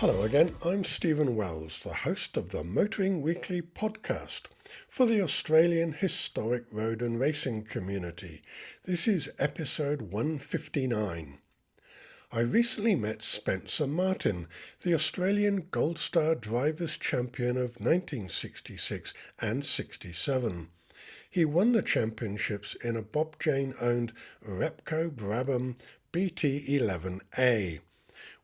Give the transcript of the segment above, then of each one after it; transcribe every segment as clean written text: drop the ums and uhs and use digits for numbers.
Hello again, I'm Stephen Wells, the host of the Motoring Weekly podcast for the Australian Historic Road and Racing community. This is episode 159. I recently met Spencer Martin, the Australian Gold Star Drivers' Champion of 1966 and 67. He won the championships in a Bob Jane-owned Repco Brabham BT11A.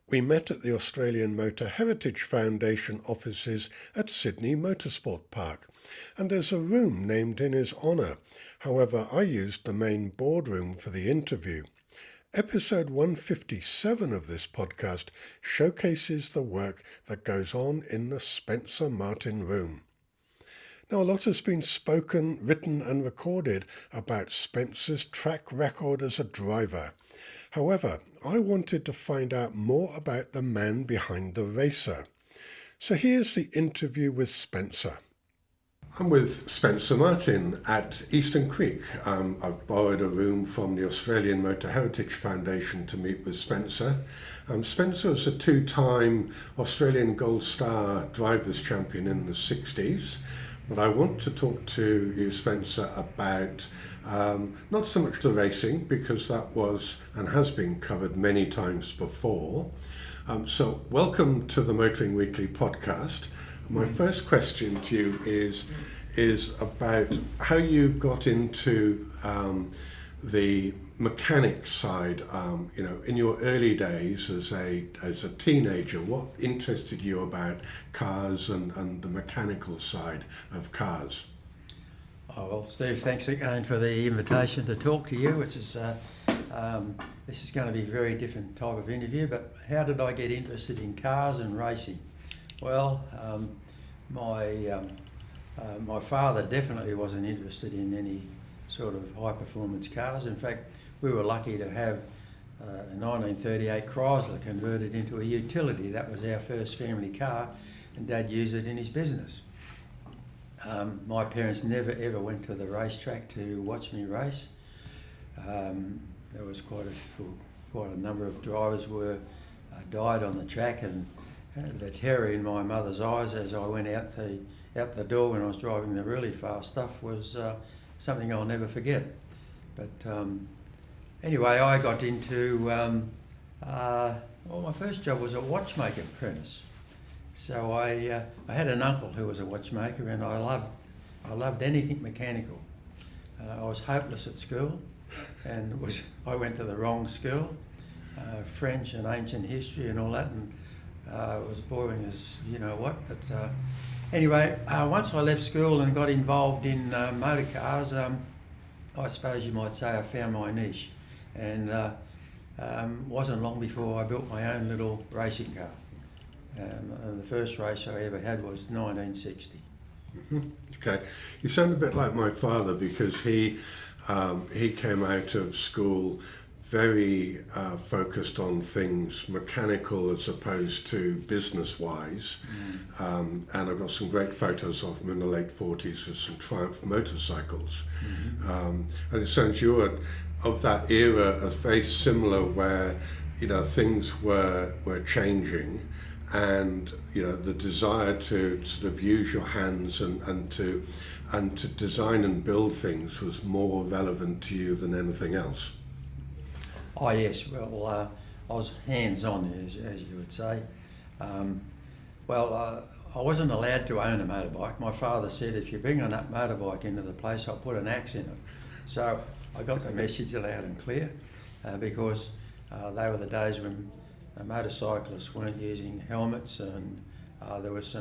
We met at the Australian Motor Heritage Foundation offices at Sydney Motorsport Park, and there's a room named in his honour. However, I used the main boardroom for the interview. Episode 157 of this podcast showcases the work that goes on in the Spencer Martin room. Now, a lot has been spoken, written and recorded about Spencer's track record as a driver. However, I wanted to find out more about the man behind the racer. So here's the interview with Spencer. I'm with Spencer Martin at Eastern Creek. I've borrowed a room from the Australian Motor Heritage Foundation to meet with Spencer. Spencer was a two-time Australian Gold Star Drivers' Champion in the 60s. But I want to talk to you, Spencer, about not so much the racing, because that was and has been covered many times before. So welcome to the Motoring Weekly podcast. My first question to you is about how you got into the mechanics side. In your early days as a teenager, what interested you about cars and the mechanical side of cars? Oh, well, Steve, thanks again for the invitation to talk to you, which is this is going to be a very different type of interview. But how did I get interested in cars and racing? Well, my father definitely wasn't interested in any sort of high performance cars. In fact, we were lucky to have a 1938 Chrysler converted into a utility. That was our first family car, and Dad used it in his business. My parents never ever went to the racetrack to watch me race. There was quite a number of drivers died on the track, and the terror in my mother's eyes as I went out the door when I was driving the really fast stuff was something I'll never forget. But anyway, I got into, my first job was a watchmaker apprentice. So I had an uncle who was a watchmaker, and I loved anything mechanical. I was hopeless at school, and I went to the wrong school, French and ancient history and all that, and it was boring as you know what. But anyway, once I left school and got involved in motor cars, I suppose you might say I found my niche, and wasn't long before I built my own little racing car. And the first race I ever had was 1960. Mm-hmm. Okay, you sound a bit like my father, because he came out of school very focused on things mechanical as opposed to business-wise. And I've got some great photos of him in the late 40s with some Triumph motorcycles. And it sounds you're of that era as very similar, where things were changing, and the desire to sort of use your hands and to design and build things was more relevant to you than anything else. Oh yes, well I was hands-on, as you would say. I wasn't allowed to own a motorbike. My father said, if you bring a motorbike into the place, I'll put an axe in it. So I got the message loud and clear, because they were the days when motorcyclists weren't using helmets, and there was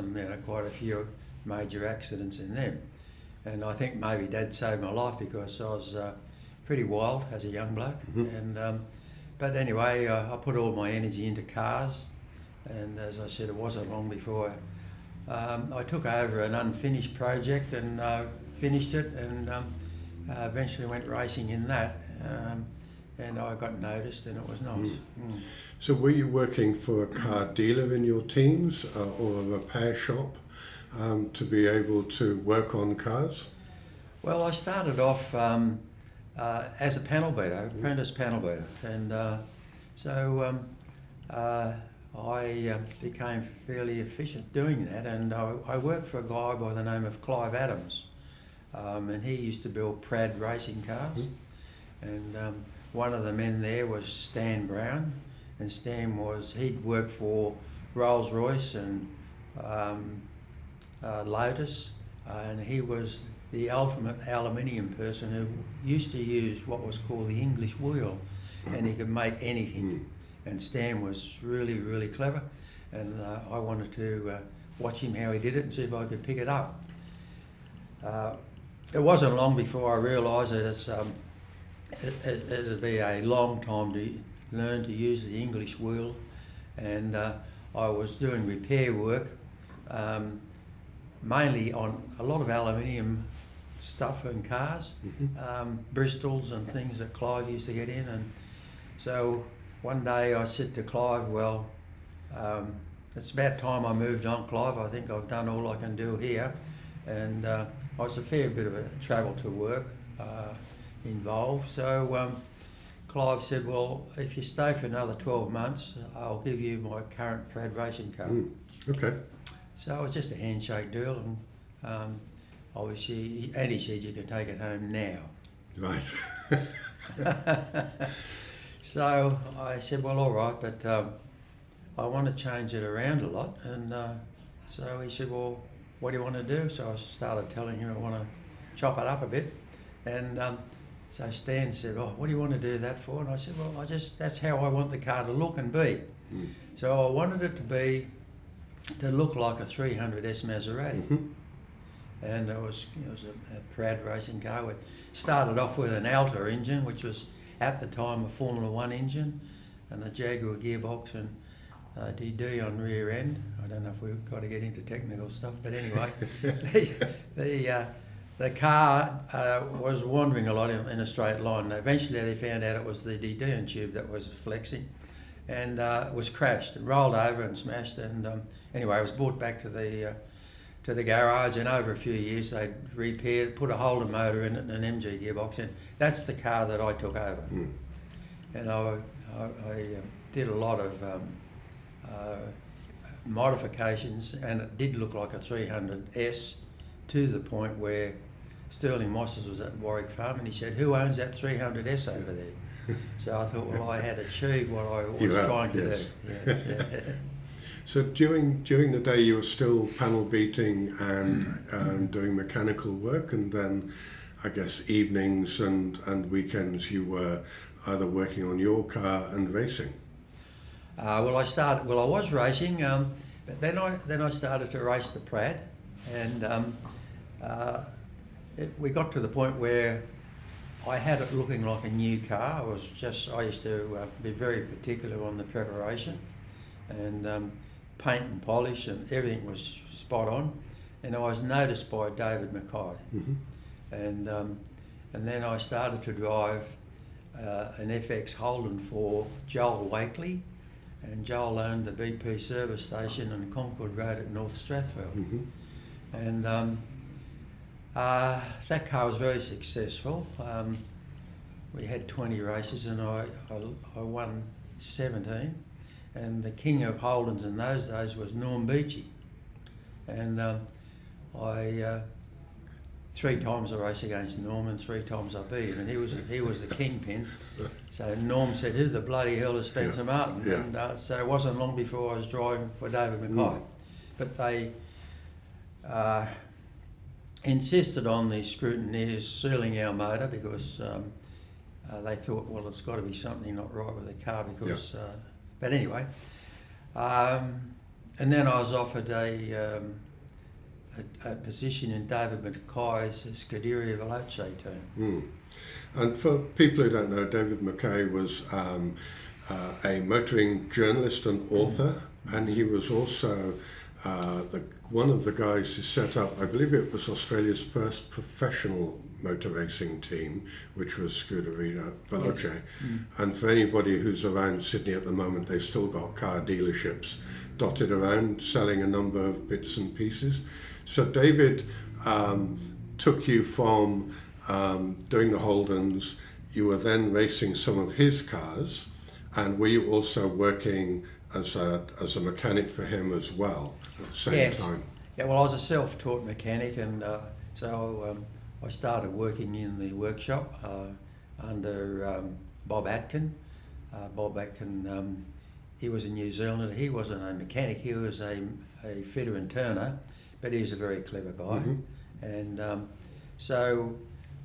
quite a few major accidents in them. And I think maybe Dad saved my life, because I was pretty wild as a young bloke. Mm-hmm. And but anyway, I put all my energy into cars, and as I said, it wasn't long before I took over an unfinished project and finished it, and eventually went racing in that, and I got noticed, and it was nice. So were you working for a car dealer in your teens, or a repair shop, to be able to work on cars? Well, I started off as a panel beater, apprentice panel beater, and so I became fairly efficient doing that, and I worked for a guy by the name of Clive Adams, and he used to build Pratt racing cars, and one of the men there was Stan Brown, and he'd worked for Rolls-Royce and Lotus, and he was the ultimate aluminium person who used to use what was called the English wheel, and he could make anything. And Stan was really, really clever, and I wanted to watch him how he did it and see if I could pick it up. It wasn't long before I realised that it'd be a long time to learn to use the English wheel, and I was doing repair work, mainly on a lot of aluminium stuff in cars, Bristols and things that Clive used to get in. And so one day I said to Clive, well, it's about time I moved on, Clive. I think I've done all I can do here. And I was a fair bit of a travel to work involved. So Clive said, well, if you stay for another 12 months, I'll give you my current Pratt racing car. Okay. So it was just a handshake deal, and obviously, and he said you can take it home now. Right. So I said, well, all right, but I want to change it around a lot. And so he said, well, what do you want to do? So I started telling him I want to chop it up a bit. And so Stan said, oh, what do you want to do that for? And I said, well, that's how I want the car to look and be. So I wanted it to look like a 300S Maserati. And it was a Pratt racing car. It started off with an Alta engine, which was at the time a Formula One engine, and a Jaguar gearbox and DD on rear end. I don't know if we've got to get into technical stuff, but anyway, the car was wandering a lot in a straight line. Eventually they found out it was the DD tube that was flexing, and it was crashed and rolled over and smashed. And anyway, it was brought back to the garage, and over a few years they repaired it, put a Holden motor in it and an MG gearbox, and that's the car that I took over. And I did a lot of modifications, and it did look like a 300S, to the point where Sterling Mosses was at Warwick Farm, and he said, who owns that 300S over there? So I thought, well, I had achieved what I was trying to do. Yes, yeah. So during the day you were still panel beating and doing mechanical work, and then I guess evenings and weekends you were either working on your car and racing. I was racing, but then I started to race the Pratt, and we got to the point where I had it looking like a new car. I used to be very particular on the preparation, and paint and polish, and everything was spot on. And I was noticed by David Mackay, and then I started to drive an FX Holden for Joel Wakely, and Joel owned the BP service station on Concord Road at North Strathfield. And that car was very successful. We had 20 races, and I won 17. And the king of Holdens in those days was Norm Beachy. And I 3 times I raced against Norm, and 3 times I beat him, and he was the kingpin. So Norm said, who the bloody hell is Spencer Martin? Yeah. And so it wasn't long before I was driving for David Mackay. But they insisted on the scrutineers sealing our motor because they thought, well, it's got to be something not right with the car because... But anyway, and then I was offered a position in David Mackay's Scuderia Veloce team. And for people who don't know, David Mackay was a motoring journalist and author, and he was also one of the guys who set up, I believe it was Australia's first professional motor racing team, which was Scuderia Veloce. Yes. And for anybody who's around Sydney at the moment, they've still got car dealerships dotted around selling a number of bits and pieces. So David took you from doing the Holdens, you were then racing some of his cars, and were you also working as a mechanic for him as well at the same Yes. time. Yeah, well, I was a self-taught mechanic, and I started working in the workshop under Bob Atkin. Bob Atkin, he was a New Zealander. He wasn't a mechanic. He was a fitter and turner, but he was a very clever guy. Mm-hmm. And so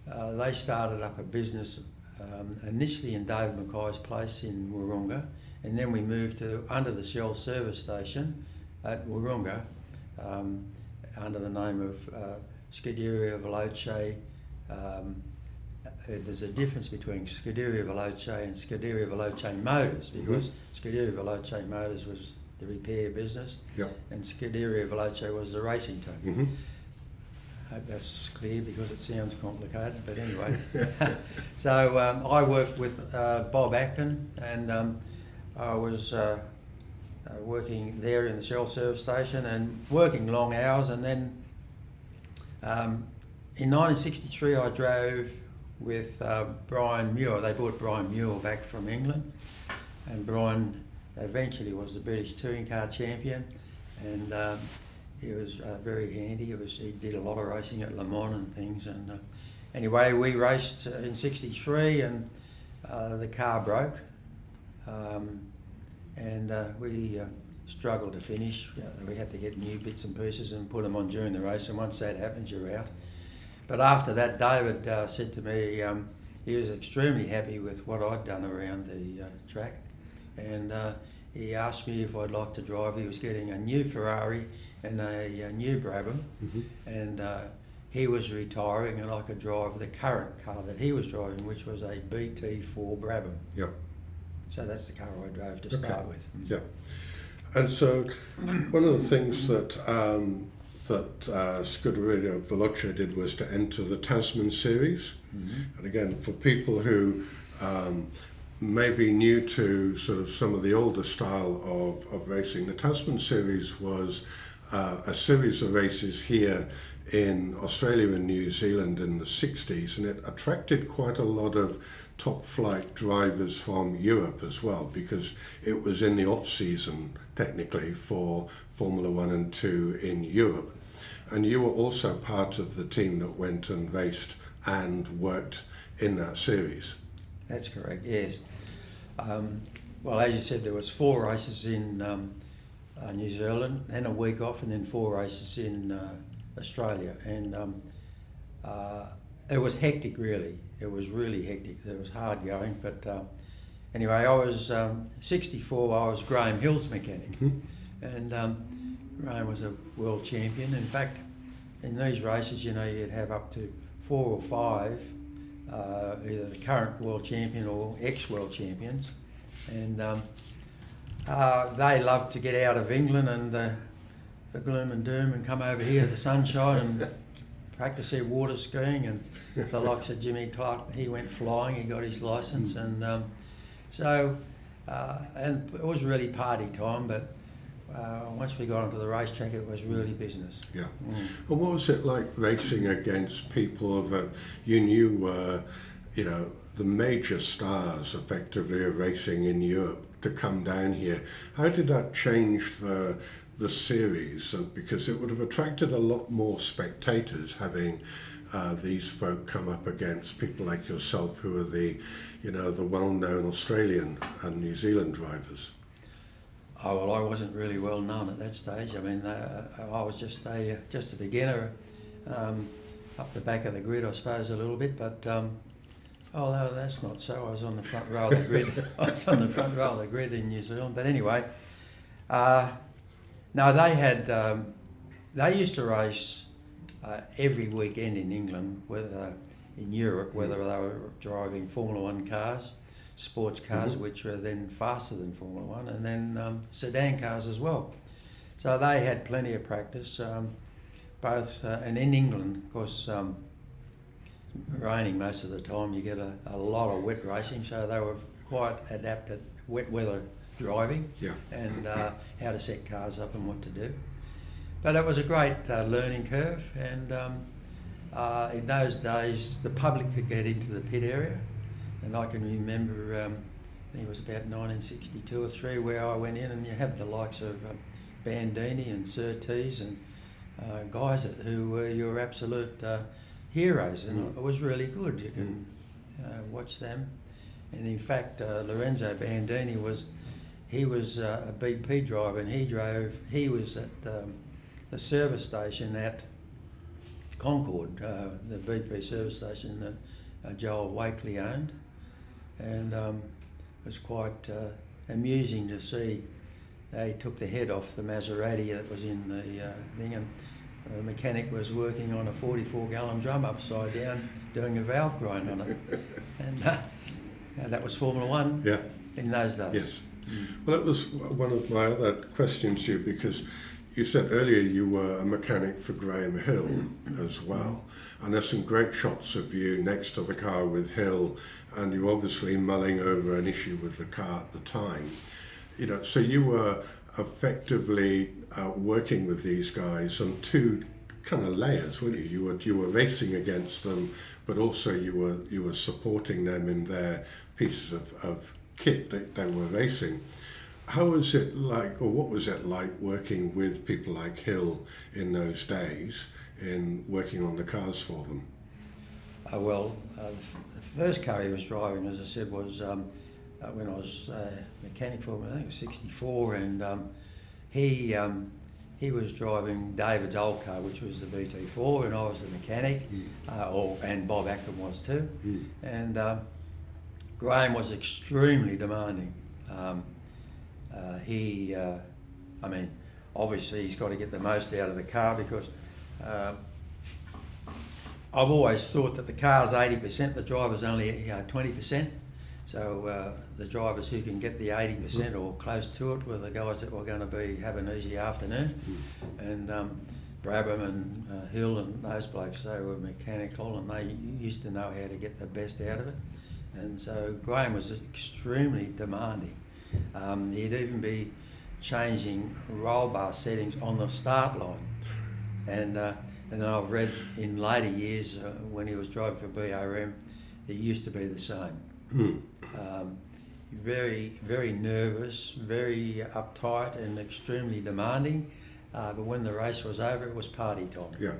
they started up a business initially in David Mackay's place in Wahroonga, and then we moved to under the Shell service station at Wahroonga under the name of Scuderia Veloce. There's a difference between Scuderia Veloce and Scuderia Veloce Motors, because Scuderia Veloce Motors was the repair business, Yep. and Scuderia Veloce was the racing team. Mm-hmm. Hope that's clear because it sounds complicated, but anyway. So I worked with Bob Atkin, and I was working there in the Shell service station and working long hours, and then in 1963 I drove with Brian Muir. They brought Brian Muir back from England, and Brian eventually was the British touring car champion, and he was very handy. He did a lot of racing at Le Mans and things, and anyway, we raced in '63, and the car broke, and we struggled to finish. We had to get new bits and pieces and put them on during the race, and once that happens, you're out. But after that, David said to me he was extremely happy with what I'd done around the track, and he asked me if I'd like to drive. He was getting a new Ferrari and a new Brabham, and he was retiring, and I could drive the current car that he was driving, which was a BT4 Brabham. Yeah. So that's the car I drove to start with. Yeah. And so one of the things that Scuderia Veloce did was to enter the Tasman series. And again, for people who may be new to sort of some of the older style of racing, the Tasman series was a series of races here in Australia and New Zealand in the 60s, and it attracted quite a lot of top flight drivers from Europe as well, because it was in the off season technically for Formula 1 and 2 in Europe. And you were also part of the team that went and raced and worked in that series. That's correct, yes. Well, as you said, there was 4 races in New Zealand, then a week off, and then 4 races in Australia. And it was hectic, really. It was really hectic. It was hard going, but anyway, I was 64. I was Graham Hill's mechanic, and Graham was a world champion. In fact, in these races, you know, you'd have up to 4 or 5, either the current world champion or ex-world champions, and they loved to get out of England and the gloom and doom and come over here to the sunshine and practice their water skiing. And the likes of Jimmy Clark, he went flying, he got his licence, and and it was really party time, but once we got onto the racetrack, it was really business. Yeah. And what was it like racing against people that you knew were, you know, the major stars effectively of racing in Europe to come down here? How did that change the series? Because it would have attracted a lot more spectators having these folk come up against people like yourself, who are the, you know, the well-known Australian and New Zealand drivers. Oh, well, I wasn't really well known at that stage. I mean, I was just a beginner, up the back of the grid, I suppose, a little bit. But no, that's not so. I was on the front row of the grid. I was on the front row of the grid in New Zealand. But anyway, no, they used to race every weekend in England, whether in Europe, whether they were driving Formula 1 cars, sports cars, which were then faster than Formula 1, and then sedan cars as well. So they had plenty of practice, both, and in England, of course, raining most of the time, you get a lot of wet racing, so they were quite adept at wet weather driving, and how to set cars up and what to do. But it was a great learning curve, and in those days the public could get into the pit area, and I can remember I think it was about 1962 or 3 where I went in, and you have the likes of Bandini and Surtees and guys who were your absolute heroes, and it was really good. You can watch them. And in fact, Lorenzo Bandini was a BP driver, and he was at the service station at Concord, the BP service station that Joel Wakely owned, and it was quite amusing to see. They took the head off the Maserati that was in the thing, and the mechanic was working on a 44-gallon drum upside down, doing a valve grind on it, and that was Formula One in those days. Yes. Well, that was one of my other questions to you, because you said earlier you were a mechanic for Graham Hill as well, and there's some great shots of you next to the car with Hill, and you're obviously mulling over an issue with the car at the time. You know, so you were effectively working with these guys on two kind of layers, weren't you? You were racing against them, but also you were supporting them in their pieces of kit that they were racing. How was it like, or what was it like working with people like Hill in those days, in working on the cars for them? The first car he was driving, as I said, was when I was mechanic for him. I think it was '64, and he was driving David's old car, which was the BT4, and I was the mechanic, and Bob Ackland was too. And Graham was extremely demanding. Obviously he's got to get the most out of the car, because I've always thought that the car's 80%, the driver's only 20%. So the drivers who can get the 80% or close to it were the guys that were going to have an easy afternoon. And Brabham and Hill and those blokes, they were mechanical, and they used to know how to get the best out of it. And so Graham was extremely demanding. He'd even be changing roll bar settings on the start line. And then I've read in later years when he was driving for BRM, it used to be the same. Very, very nervous, very uptight, and extremely demanding. But when the race was over, it was party time. Yeah.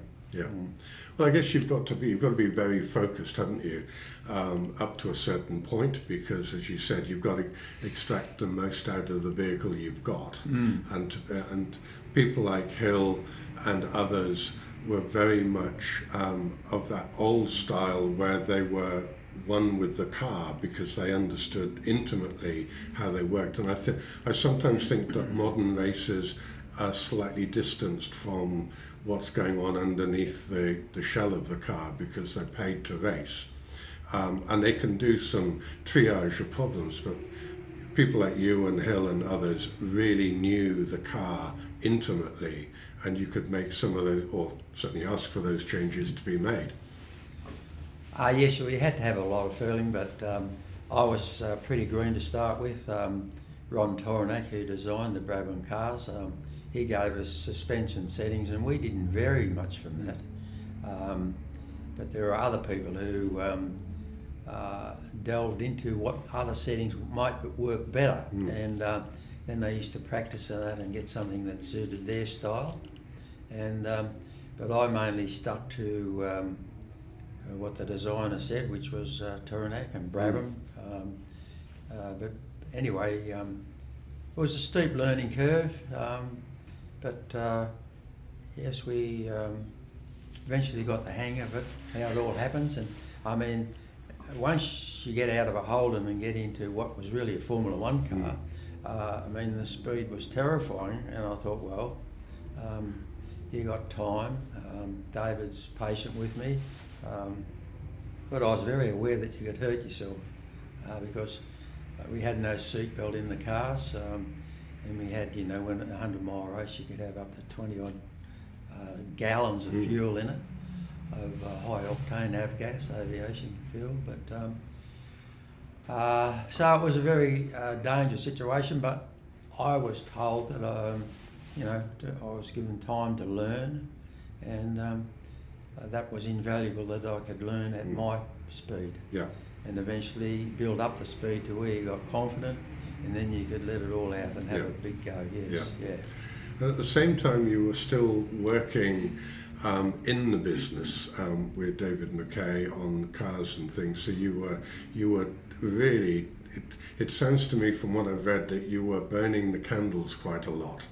Well, I guess you've got to be very focused, haven't you, up to a certain point, because, as you said, you've got to extract the most out of the vehicle you've got, and people like Hill and others were very much of that old style, where they were one with the car because they understood intimately how they worked. And I sometimes think that modern racers are slightly distanced from what's going on underneath the shell of the car, because they're paid to race. And they can do some triage of problems, but people like you and Hill and others really knew the car intimately, and you could make some of those, or certainly ask for those changes to be made. Yes, we had to have a lot of feeling, but I was pretty green to start with. Ron Toranak, who designed the Brabham cars, he gave us suspension settings, and we didn't vary much from that. But there are other people who delved into what other settings might work better, and then they used to practice on that and get something that suited their style. And but I mainly stuck to what the designer said, which was Toranak and Brabham. But anyway, it was a steep learning curve. But yes, we eventually got the hang of it, how it all happens. And I mean, once you get out of a Holden and get into what was really a Formula One car, the speed was terrifying. And I thought, well, you got time. David's patient with me. But I was very aware that you could hurt yourself because we had no seatbelt in the cars. And we had, when a 100-mile race, you could have up to 20-odd gallons of fuel in it, of high-octane avgas, aviation fuel. But so it was a very dangerous situation, but I was told that, I was given time to learn, and that was invaluable, that I could learn at my speed. Yeah. and eventually build up the speed to where you got confident, and then you could let it all out and have Yeah. a big go. Yes, yeah. And at the same time, you were still working in the business with David McKay on cars and things. So you were really. It sounds to me from what I've read that you were burning the candles quite a lot.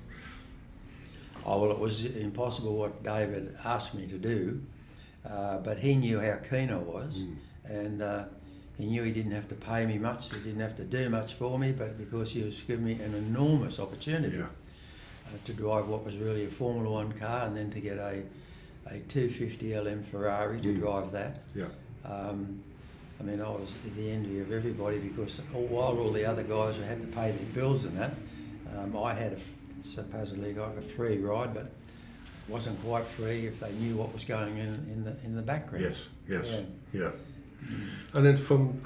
Oh, well, it was impossible what David asked me to do, but he knew how keen I was, and he knew he didn't have to pay me much, he didn't have to do much for me, but because he was giving me an enormous opportunity to drive what was really a Formula One car, and then to get a 250 LM Ferrari to drive that. Yeah. I mean, I was the envy of everybody because while all the other guys had to pay their bills and that, I had supposedly got a free ride, but it wasn't quite free if they knew what was going in the background. Yes. Yeah. And then from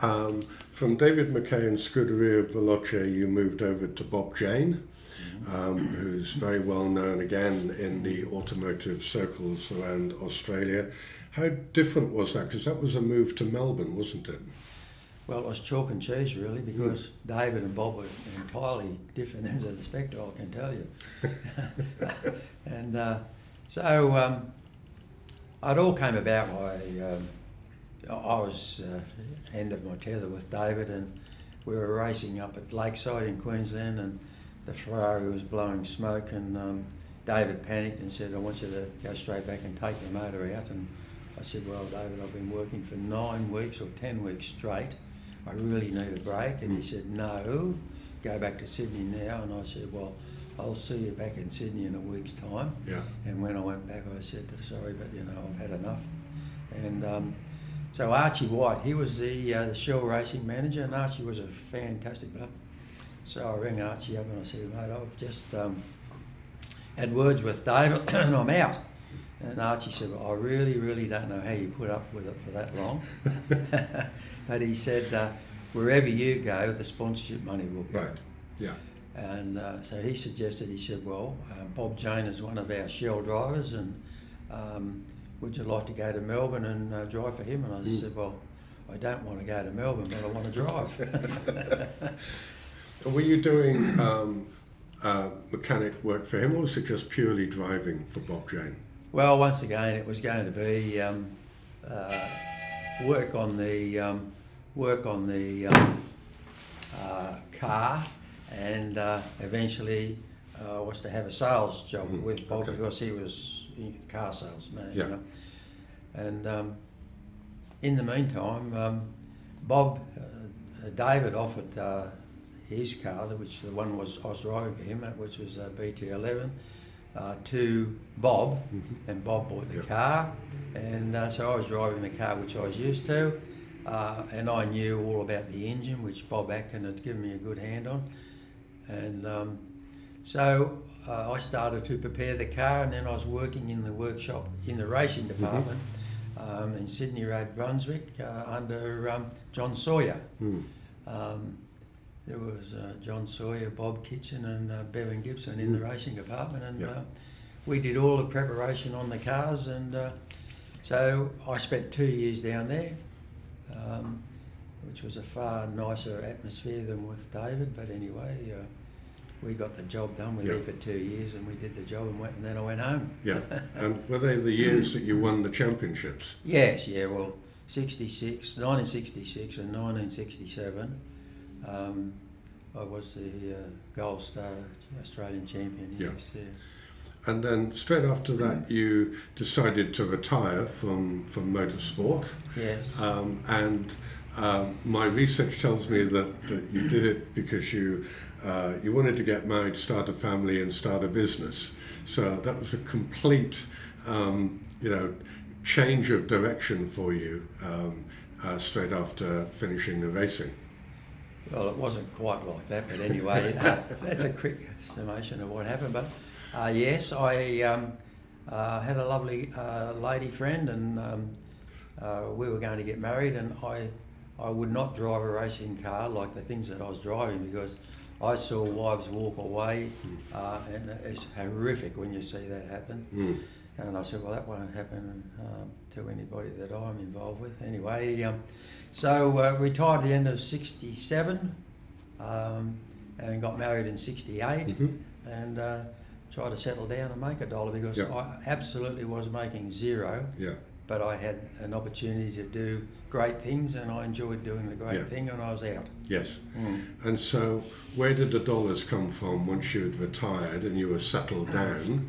David McKay and Scuderia Veloce, you moved over to Bob Jane, who's very well known again in the automotive circles around Australia. How different was that? Because that was a move to Melbourne, wasn't it? Well, it was chalk and cheese really, because David and Bob were entirely different ends of the spectrum, I can tell you. And so it all came about by I was end of my tether with David, and we were racing up at Lakeside in Queensland, and the Ferrari was blowing smoke, and David panicked and said, "I want you to go straight back and take the motor out." And I said, "Well, David, I've been working for 9 weeks or 10 weeks straight. I really need a break." And he said, "No, go back to Sydney now." And I said, "Well, I'll see you back in Sydney in a week's time." Yeah. And when I went back, I said, "Sorry, but I've had enough." And so Archie White, he was the Shell racing manager, and Archie was a fantastic bloke. So I rang Archie up and I said, "Mate, I've just had words with David and I'm out." And Archie said, "Well, I really, really don't know how you put up with it for that long." But he said, "Wherever you go, the sponsorship money will go." Right. Yeah. And so he said, "Well, Bob Jane is one of our Shell drivers, and would you like to go to Melbourne and drive for him?" And I said, "Well, I don't want to go to Melbourne, but I want to drive." Were you doing mechanic work for him, or was it just purely driving for Bob Jane? Well, once again, it was going to be work on the car, and eventually was to have a sales job with Bob, because he was a car salesman. Yeah. And in the meantime, David offered his car, which the one I was driving for him, which was a BT11. To Bob, and Bob bought the car, and so I was driving the car which I was used to, and I knew all about the engine, which Bob Atkin had given me a good hand on, and so I started to prepare the car, and then I was working in the workshop in the racing department in Sydney Road, Brunswick, under John Sawyer. There was John Sawyer, Bob Kitchen and Bevan Gibson in the racing department, and we did all the preparation on the cars, and so I spent 2 years down there, which was a far nicer atmosphere than with David, but anyway, we got the job done. We were there for 2 years, and we did the job, and then I went home. Yeah. And were they the years that you won the championships? Yes, well, 1966 and 1967. I was the Gold Star Australian champion. Yes, yeah. And then straight after that, you decided to retire from motorsport. Yes. And my research tells me that you did it because you wanted to get married, start a family, and start a business. So that was a complete, change of direction for you straight after finishing the racing. Well, it wasn't quite like that, but anyway, that's a quick summation of what happened. But yes, I had a lovely lady friend, and we were going to get married, and I would not drive a racing car like the things that I was driving, because I saw wives walk away, and it's horrific when you see that happen. And I said, well, that won't happen to anybody that I'm involved with. Anyway, so retired at the end of 67 and got married in 68 and tried to settle down and make $1 because Yeah. I absolutely was making zero. Yeah. But I had an opportunity to do great things and I enjoyed doing the great Yeah. thing and I was out. Yes. And so where did the dollars come from once you had retired and you were settled down?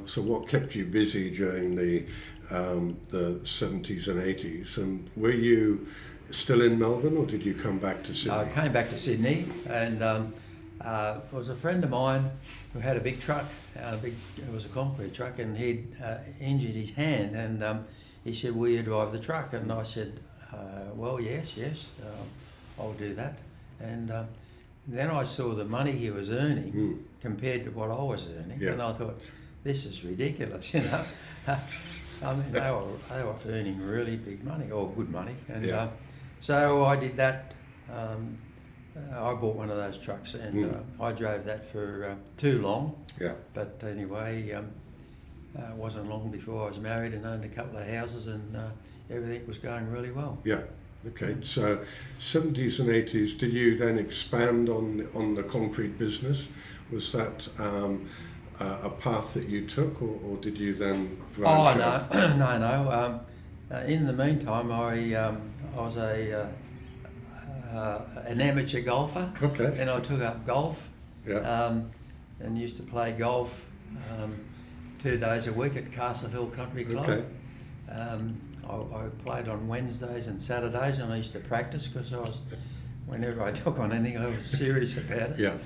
So what kept you busy during the 70s and 80s? And were you still in Melbourne or did you come back to Sydney? I came back to Sydney and it was a friend of mine who had a big truck, it was a concrete truck, and he'd injured his hand and he said, will you drive the truck? And I said, well, yes, I'll do that. And then I saw the money he was earning compared to what I was earning, and I thought, this is ridiculous, you know. I mean, they were earning really big money, or good money. And so I did that. I bought one of those trucks and I drove that for too long. Yeah. But anyway, it wasn't long before I was married and owned a couple of houses and everything was going really well. Yeah. Okay. So 70s and 80s, did you then expand on the concrete business? Was that a path that you took or did you then branch out? No. In the meantime, I was an amateur golfer. Okay. And I took up golf. Yeah. And used to play golf 2 days a week at Castle Hill Country Club. Okay. I played on Wednesdays and Saturdays, and I used to practice because whenever I took on anything, I was serious about it. Yeah.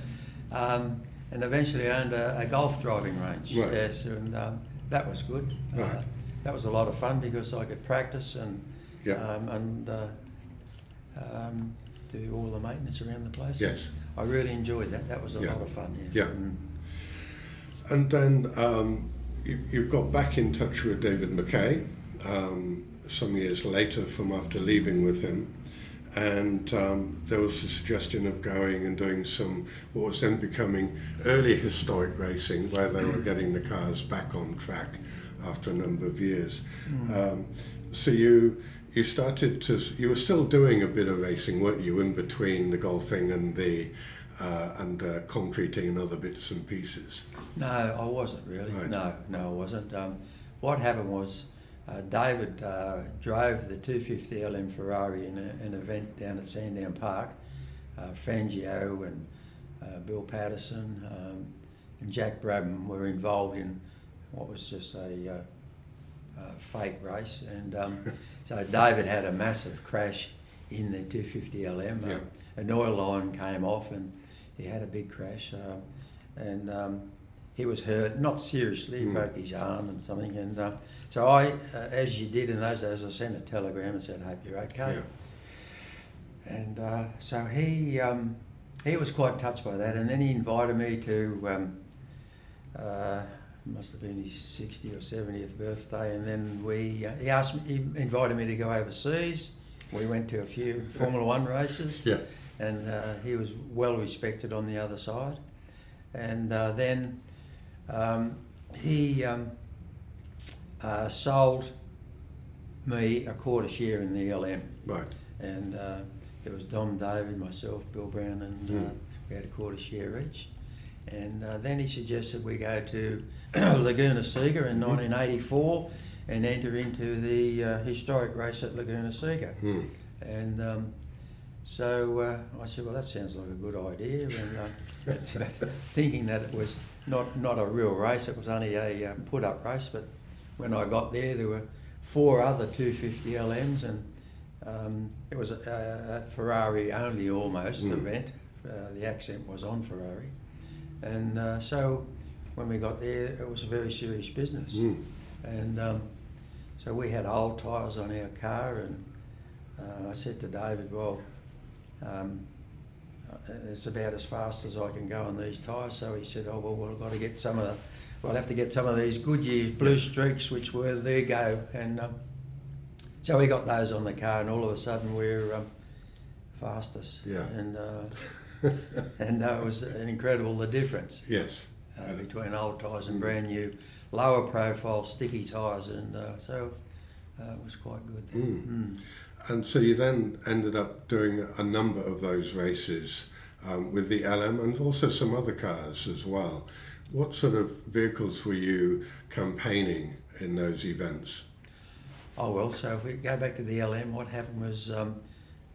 And eventually I owned a golf driving range. Right. Yes, and that was good. Right. That was a lot of fun because I could practice and do all the maintenance around the place. Yes. I really enjoyed that. That was a lot of fun. Yeah. And then you got back in touch with David McKay some years later from after leaving with him, and there was a suggestion of going and doing some what was then becoming early historic racing, where they were getting the cars back on track after a number of years. So you were still doing a bit of racing, weren't you, in between the golfing and the concreting and other bits and pieces? No, I wasn't really. Right. No, I wasn't. What happened was David drove the 250 LM Ferrari in an event down at Sandown Park. Fangio and Bill Patterson and Jack Brabham were involved in what was just a fake race. And so David had a massive crash in the 250 LM. An oil line came off and he had a big crash. And he was hurt, not seriously, he broke his arm and something. And so I, as you did in those days, I sent a telegram and said, hope you're okay. Yeah. And so he was quite touched by that. And then he invited me to, must have been his 60th or 70th birthday. And then he invited me to go overseas. We went to a few Formula One races. Yeah. And he was well respected on the other side. And then he sold me a quarter share in the LM. Right. And there was Dom, David, myself, Bill Brown, and we had a quarter share each. And then he suggested we go to Laguna Seca in 1984 and enter into the historic race at Laguna Seca. And so I said, well, that sounds like a good idea. And thinking that it was not a real race, it was only a put-up race. But when I got there were 4 other 250 LMs, and it was a Ferrari only almost event. The accent was on Ferrari. And so when we got there, it was a very serious business. And so we had old tyres on our car, and I said to David, well, it's about as fast as I can go on these tyres. So he said, oh, well, we'll have to get some of these Goodyear Blue Streaks, which were their go. And so we got those on the car, and all of a sudden we're fastest. Yeah. And it was incredible, the difference. Yes. Between old tyres and brand new lower profile, sticky tyres, and so it was quite good then. And so you then ended up doing a number of those races with the LM and also some other cars as well. What sort of vehicles were you campaigning in those events? Oh well, so if we go back to the LM, what happened was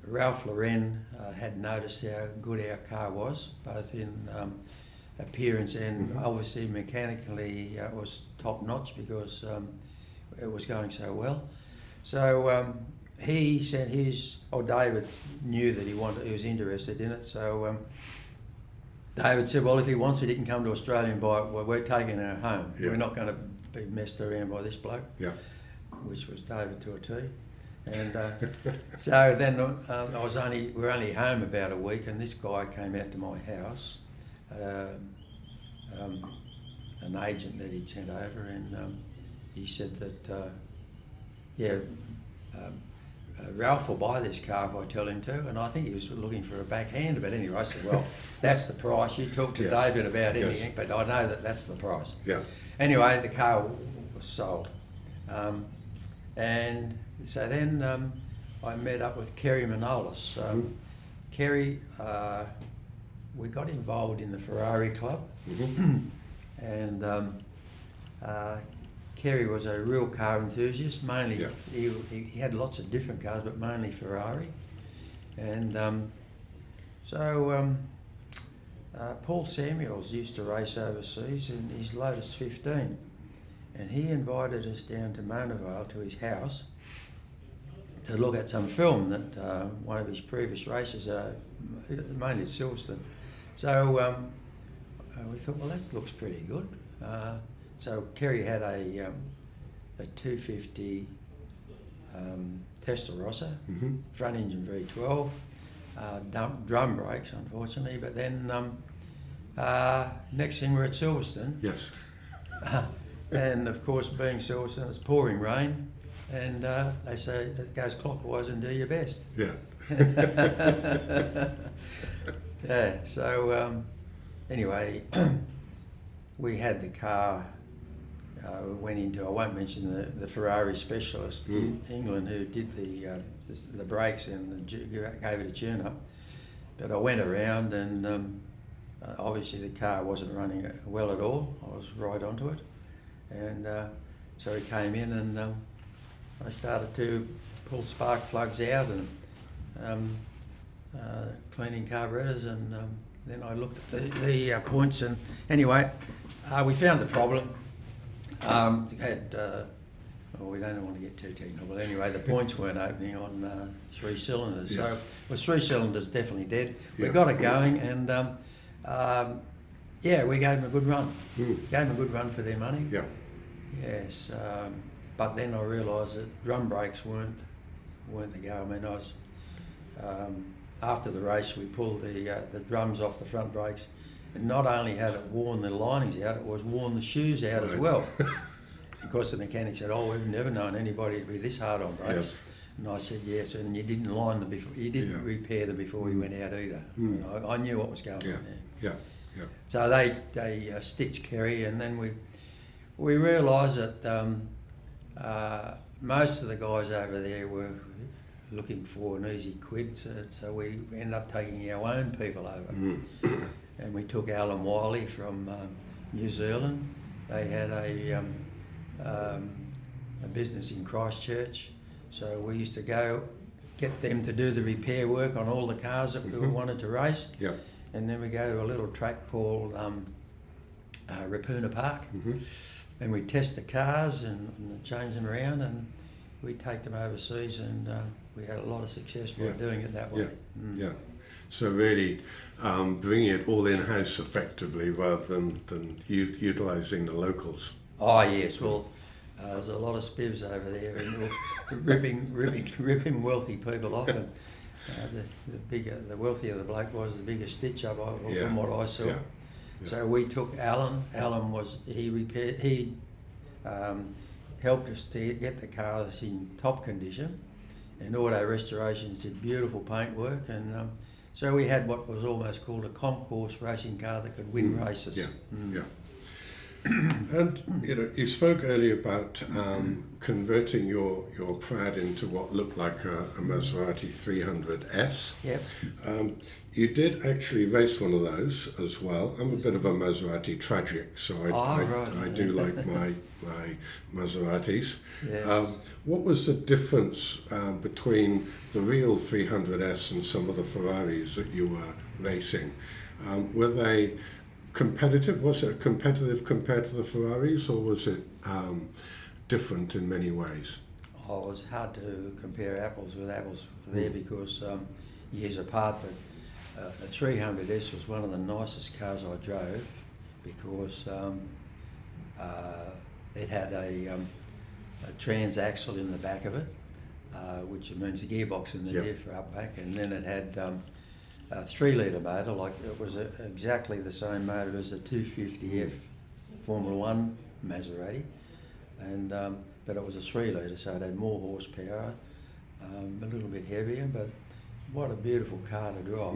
Ralph Lauren had noticed how good our car was, both in appearance and obviously mechanically it was top notch because it was going so well. So he sent David knew that he was interested in it, so David said, well, if he wants it, he can come to Australia and buy it. Well, we're taking her home. Yeah. We're not going to be messed around by this bloke. Yeah. Which was David to a T. And so then we were only home about a week, and this guy came out to my house, an agent that he'd sent over, and he said that, Ralph will buy this car if I tell him to, and I think he was looking for a backhand, but anyway, I said, well, that's the price. You talk to David about anything, but I know that that's the price. Yeah. Anyway, the car was sold. And so then I met up with Kerry Manolis. Kerry, we got involved in the Ferrari Club, and Kerry was a real car enthusiast. Mainly, he had lots of different cars, but mainly Ferrari. And Paul Samuels used to race overseas in his Lotus 15. And he invited us down to Mona Vale to his house to look at some film that one of his previous races, mainly at Silverstone. So we thought, well, that looks pretty good. So Kerry had a 250 Testarossa, front engine V12, drum brakes, unfortunately. But then next thing we're at Silverstone. Yes. And of course, being Silverstone, it's pouring rain, and they say it goes clockwise and do your best. Yeah. Yeah. So anyway, we had the car. We went into, I won't mention the Ferrari specialist in England who did the brakes and gave it a tune up. But I went around and obviously the car wasn't running well at all. I was right onto it. And so he came in and I started to pull spark plugs out and cleaning carburetors, and then I looked at the points, and anyway, we found the problem. We don't want to get too technical, but anyway, the points weren't opening on 3 cylinders. So with 3 cylinders definitely dead. We got it going, and we gave them a good run. Gave them a good run for their money. Yeah. Yes, but then I realised that drum brakes weren't the go. I mean, I was after the race we pulled the drums off the front brakes, and not only had it worn the linings out, it was worn the shoes out as well. Because the mechanic said, "Oh, we've never known anybody to be this hard on brakes." Yes. And I said, "Yes," and you didn't line them before, you didn't repair them before you went out either. You know, I knew what was going on there. Yeah. Yeah. So they stitched Kerry, and then we realised that most of the guys over there were looking for an easy quid, so we ended up taking our own people over. And we took Alan Wiley from New Zealand. They had a business in Christchurch, so we used to go get them to do the repair work on all the cars that we wanted to race. Yeah. And then we go to a little track called Rapuna Park, and we test the cars and change them around, and we take them overseas, and we had a lot of success by doing it that way. Yeah. So really bringing it all in-house effectively rather than utilising the locals. Oh yes, well, there's a lot of spivs over there, and ripping wealthy people off. And the wealthier the bloke was, the bigger stitch up from what I saw. Yeah. So we took Alan. Alan he helped us to get the cars in top condition, and Auto Restorations did beautiful paint work, and so we had what was almost called a concourse racing car that could win races. Yeah. And you spoke earlier about converting your Prad into what looked like a Maserati 300S. Yep. You did actually race one of those as well. I'm a bit of a Maserati tragic, so I do like my Maseratis. Yes. What was the difference between the real 300S and some of the Ferraris that you were racing? Were they competitive? Was it competitive compared to the Ferraris, or was it different in many ways? Oh, it was hard to compare apples with apples there because years apart, but the 300S was one of the nicest cars I drove because it had a transaxle in the back of it, which means the gearbox in the diff are up back, and then it had a 3-litre motor, like it was exactly the same motor as the 250F Formula One Maserati, and but it was a 3-litre, so it had more horsepower, a little bit heavier, but what a beautiful car to drive.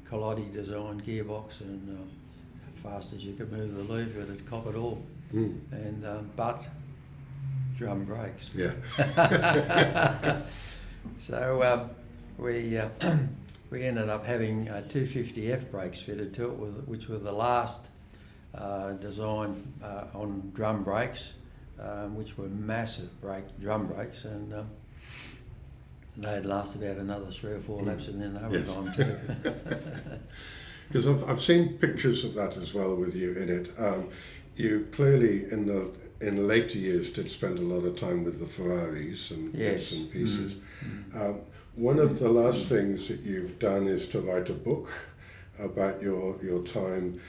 Colotti designed gearbox, and fast as you could move the lever, it'd cop it all. And but drum brakes. Yeah. So we ended up having 250F brakes fitted to it, which were the last design on drum brakes, which were massive drum brakes, and they'd last about another 3 or 4 laps, and then they were gone too. Because I've seen pictures of that as well with you in it. You clearly in later years did spend a lot of time with the Ferraris and bits and pieces. One of the last things that you've done is to write a book about your time,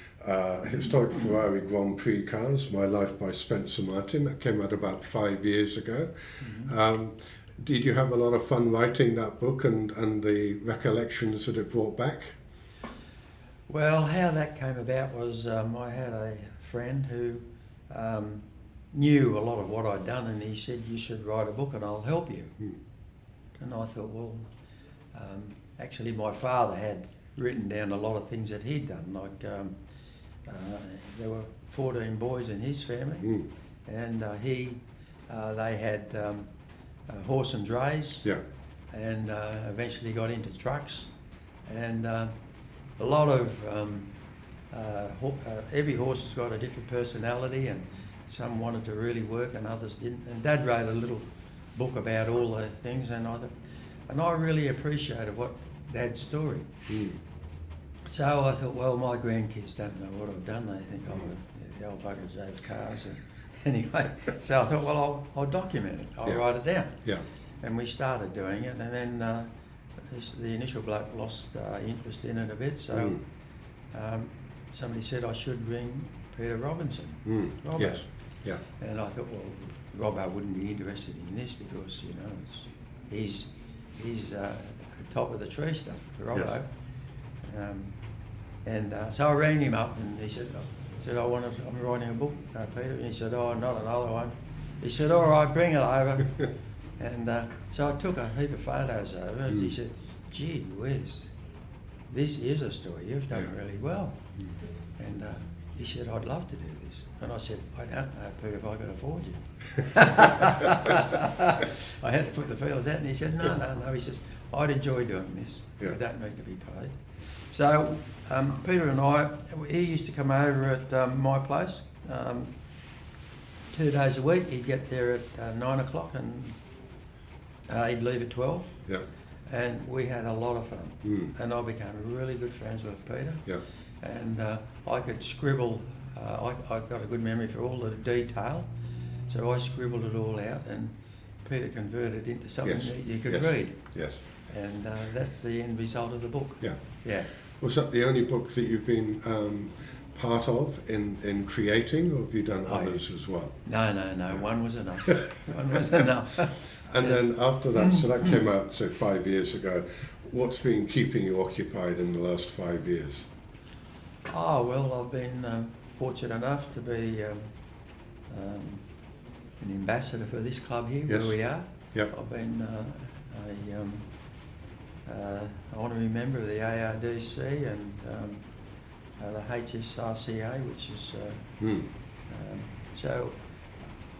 Historic Ferrari Grand Prix Cars, My Life by Spencer Martin. That came out about 5 years ago. Did you have a lot of fun writing that book and the recollections that it brought back? Well, how that came about was I had a friend who knew a lot of what I'd done, and he said, "You should write a book and I'll help you." And I thought, well, actually my father had written down a lot of things that he'd done, like there were 14 boys in his family, and they had horse and drays, and eventually got into trucks, and a lot of every horse has got a different personality, and some wanted to really work and others didn't. And Dad wrote a little book about all the things, and I really appreciated what Dad's story. So I thought, well, my grandkids don't know what I've done. They think, oh, the old buggers drove cars. And anyway, so I thought, well, I'll document it. I'll write it down. And we started doing it, and then the initial bloke lost interest in it a bit, so somebody said I should ring Peter Robinson. Robbo. And I thought, well, Robbo wouldn't be interested in this because, he's top of the tree stuff, Robbo. So I rang him up, and he said, I'm writing a book, Peter. And he said, oh, not another one. He said, all right, bring it over. And so I took a heap of photos over, and he said, gee whiz, this is a story. You've done really well. And he said, I'd love to do this. And I said, I don't know, Peter, if I could afford you. I had to put the feelers out, and he said, no. He says, I'd enjoy doing this. I don't need to be paid. So Peter and he used to come over at my place 2 days a week. He'd get there at 9 o'clock, and he'd leave at 12. And we had a lot of fun. And I became really good friends with Peter. And I could scribble. I got a good memory for all the detail, so I scribbled it all out, and Peter converted it into something that you could read. And that's the end result of the book. Was that the only book that you've been part of in creating, or have you done others as well? No. One was enough. One was enough. And then after that, so that came out, 5 years ago. What's been keeping you occupied in the last 5 years? Oh, well, I've been fortunate enough to be an ambassador for this club here, where we are. I've been honorary member of the ARDC, and the HSRCA, which is Hmm. so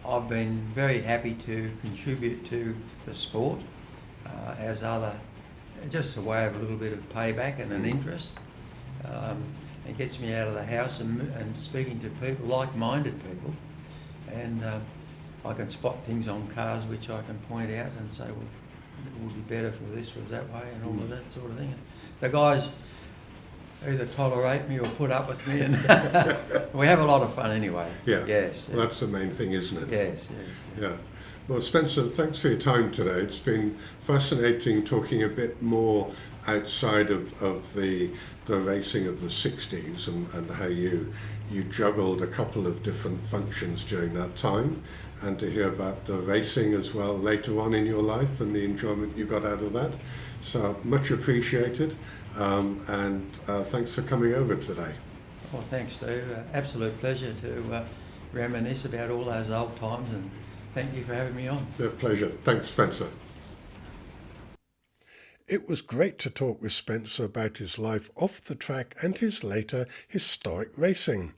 I've been very happy to contribute to the sport as other, just a way of a little bit of payback and an interest. It gets me out of the house and speaking to people, like-minded people, and I can spot things on cars which I can point out and say, well, it would be better if this was that way and all of that sort of thing. And the guys either tolerate me or put up with me, and we have a lot of fun anyway. Yeah. Yes. Well, that's the main thing, isn't it? Yes. Yeah. Well, Spencer, thanks for your time today. It's been fascinating talking a bit more outside of the racing of the 60s and how you juggled a couple of different functions during that time, and to hear about the racing as well later on in your life and the enjoyment you got out of that. So much appreciated, and thanks for coming over today. Well, thanks, Steve. Absolute pleasure to reminisce about all those old times, and thank you for having me on. Yeah, pleasure. Thanks, Spencer. It was great to talk with Spencer about his life off the track and his later historic racing.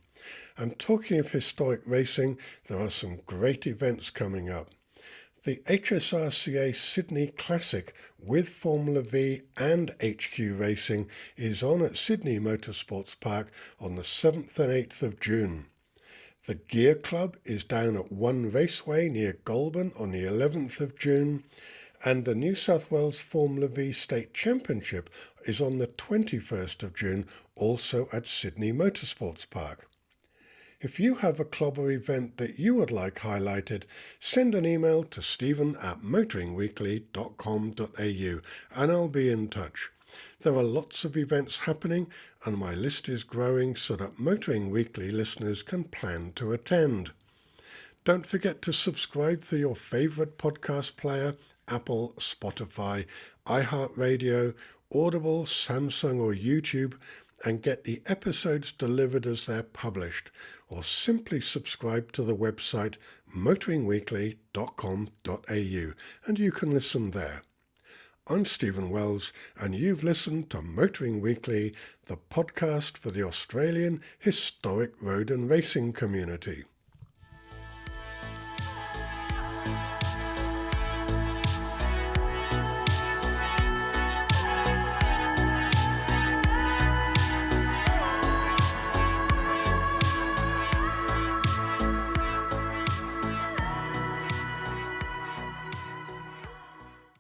And talking of historic racing, there are some great events coming up. The HSRCA Sydney Classic with Formula V and HQ Racing is on at Sydney Motorsports Park on the 7th and 8th of June. The Gear Club is down at One Raceway near Goulburn on the 11th of June, and the New South Wales Formula V State Championship is on the 21st of June, also at Sydney Motorsports Park. If you have a club or event that you would like highlighted, send an email to stephen@motoringweekly.com.au and I'll be in touch. There are lots of events happening and my list is growing so that Motoring Weekly listeners can plan to attend. Don't forget to subscribe through your favourite podcast player, Apple, Spotify, iHeartRadio, Audible, Samsung or YouTube, and get the episodes delivered as they're published, or simply subscribe to the website motoringweekly.com.au and you can listen there. I'm Stephen Wells and you've listened to Motoring Weekly, the podcast for the Australian historic road and racing community.